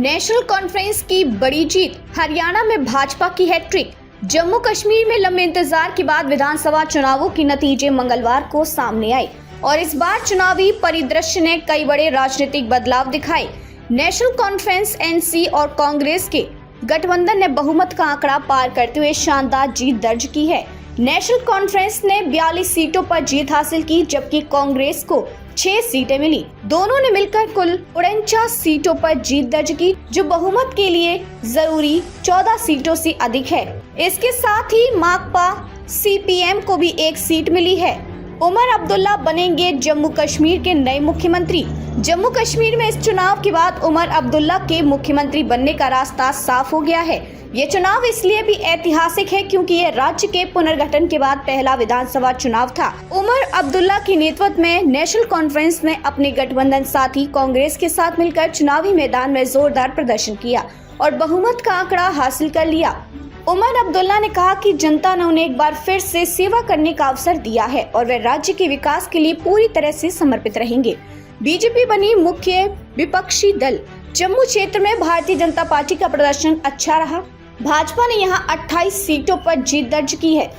National conference की बड़ी जीत, हरियाणा में भाजपा की हैट्रिक। जम्मू कश्मीर में लंबे इंतजार के बाद विधानसभा चुनावों के नतीजे मंगलवार को सामने आए और इस बार चुनावी परिदृश्य ने कई बड़े राजनीतिक बदलाव दिखाए। नेशनल कॉन्फ्रेंस एनसी और कांग्रेस के गठबंधन ने बहुमत का आंकड़ा पार करते हुए शानदार जीत दर्ज की है। नेशनल कॉन्फ्रेंस ने 42 सीटों पर जीत हासिल की, जबकि कांग्रेस को 6 सीटें मिली। दोनों ने मिलकर कुल 49 सीटों पर जीत दर्ज की, जो बहुमत के लिए जरूरी 14 सीटों से अधिक है। इसके साथ ही माकपा सीपीएम को भी 1 सीट मिली है। उमर अब्दुल्ला बनेंगे जम्मू कश्मीर के नए मुख्यमंत्री। जम्मू कश्मीर में इस चुनाव के बाद उमर अब्दुल्ला के मुख्यमंत्री बनने का रास्ता साफ हो गया है। ये चुनाव इसलिए भी ऐतिहासिक है क्योंकि ये राज्य के पुनर्गठन के बाद पहला विधानसभा चुनाव था। उमर अब्दुल्ला के नेतृत्व में नेशनल कॉन्फ्रेंस ने अपने गठबंधन साथी कांग्रेस के साथ मिलकर चुनावी मैदान में जोरदार प्रदर्शन किया और बहुमत का आंकड़ा हासिल कर लिया। उमर अब्दुल्ला ने कहा कि जनता ने उन्हें एक बार फिर से सेवा करने का अवसर दिया है और वे राज्य के विकास के लिए पूरी तरह से समर्पित रहेंगे। बीजेपी बनी मुख्य विपक्षी दल। जम्मू क्षेत्र में भारतीय जनता पार्टी का प्रदर्शन अच्छा रहा। भाजपा ने यहां 28 सीटों पर जीत दर्ज की है,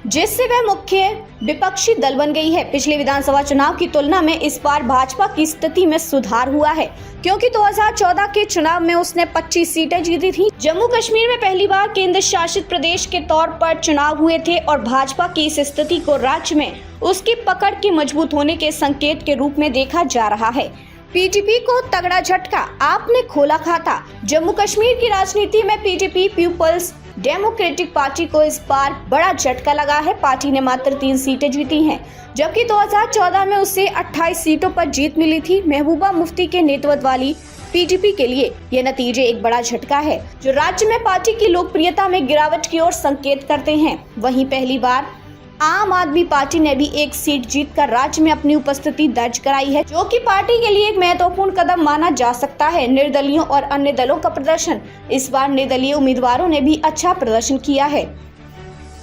जिससे वह मुख्य विपक्षी दल बन गई है। पिछले विधानसभा चुनाव की तुलना में इस बार भाजपा की स्थिति में सुधार हुआ है, क्योंकि 2014 के चुनाव में उसने 25 सीटें जीती थी। जम्मू कश्मीर में पहली बार केंद्र शासित प्रदेश के तौर पर चुनाव हुए थे और भाजपा की इस स्थिति को राज्य में उसकी पकड़ के मजबूत होने के संकेत के रूप में देखा जा रहा है। पीडीपी को तगड़ा झटका, आपने खोला खाता। जम्मू कश्मीर की राजनीति में पीडीपी पीपल्स डेमोक्रेटिक पार्टी को इस बार बड़ा झटका लगा है। पार्टी ने मात्र 3 सीटें जीती हैं, जबकि 2014 में उसे 28 सीटों पर जीत मिली थी। महबूबा मुफ्ती के नेतृत्व वाली पीडीपी के लिए ये नतीजे एक बड़ा झटका है, जो राज्य में पार्टी की लोकप्रियता में गिरावट की ओर संकेत करते हैं। वहीं पहली बार आम आदमी पार्टी ने भी 1 सीट जीतकर राज्य में अपनी उपस्थिति दर्ज कराई है, जो कि पार्टी के लिए एक महत्वपूर्ण कदम माना जा सकता है। निर्दलीयों और अन्य दलों का प्रदर्शन। इस बार निर्दलीय उम्मीदवारों ने भी अच्छा प्रदर्शन किया है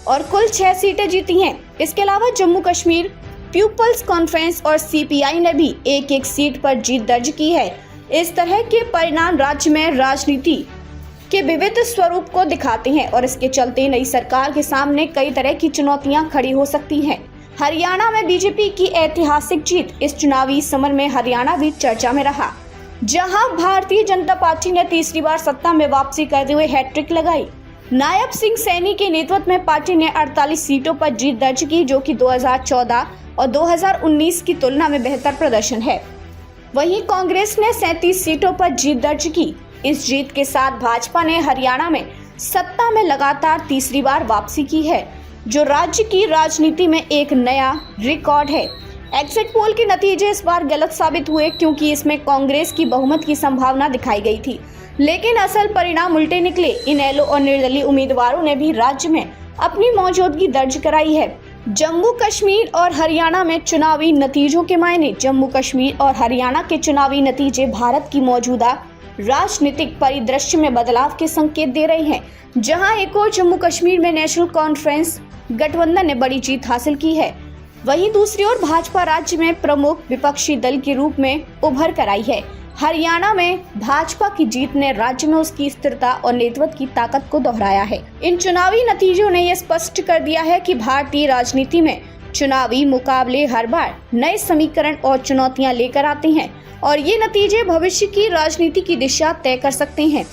और कुल 6 सीटें जीती हैं। इसके अलावा जम्मू कश्मीर पीपल्स कॉन्फ्रेंस और सीपीआई ने भी 1-1 सीट पर जीत दर्ज की है। इस तरह के परिणाम राज्य में राजनीति के विविध स्वरूप को दिखाते हैं और इसके चलते नई सरकार के सामने कई तरह की चुनौतियां खड़ी हो सकती हैं। हरियाणा में बीजेपी की ऐतिहासिक जीत। इस चुनावी समर में हरियाणा भी चर्चा में रहा, जहां भारतीय जनता पार्टी ने तीसरी बार सत्ता में वापसी करते हुए हैट्रिक लगाई। नायब सिंह सैनी के नेतृत्व में पार्टी ने 48 सीटों पर जीत दर्ज की, जो कि 2014 और 2019 की तुलना में बेहतर प्रदर्शन है। वहीं कांग्रेस ने 37 सीटों पर जीत दर्ज की। इस जीत के साथ भाजपा ने हरियाणा में सत्ता में लगातार तीसरी बार वापसी की है, जो राज्य की राजनीति में एक नया रिकॉर्ड है। एग्जिट पोल के नतीजे इस बार गलत साबित हुए, क्योंकि इसमें कांग्रेस की बहुमत की संभावना दिखाई गई थी, लेकिन असल परिणाम उल्टे निकले। इनेलो और निर्दलीय उम्मीदवारों ने भी राज्य में अपनी मौजूदगी दर्ज कराई है। जम्मू कश्मीर और हरियाणा में चुनावी नतीजों के मायने। जम्मू कश्मीर और हरियाणा के चुनावी नतीजे भारत की मौजूदा राजनीतिक परिदृश्य में बदलाव के संकेत दे रहे हैं। जहां एक और जम्मू कश्मीर में नेशनल कॉन्फ्रेंस गठबंधन ने बड़ी जीत हासिल की है, वहीं दूसरी ओर भाजपा राज्य में प्रमुख विपक्षी दल के रूप में उभर कर आई है। हरियाणा में भाजपा की जीत ने राज्य में उसकी स्थिरता और नेतृत्व की ताकत को दोहराया है। इन चुनावी नतीजों ने यह स्पष्ट कर दिया है कि भारतीय राजनीति में चुनावी मुकाबले हर बार नए समीकरण और चुनौतियां लेकर आते हैं और ये नतीजे भविष्य की राजनीति की दिशा तय कर सकते हैं।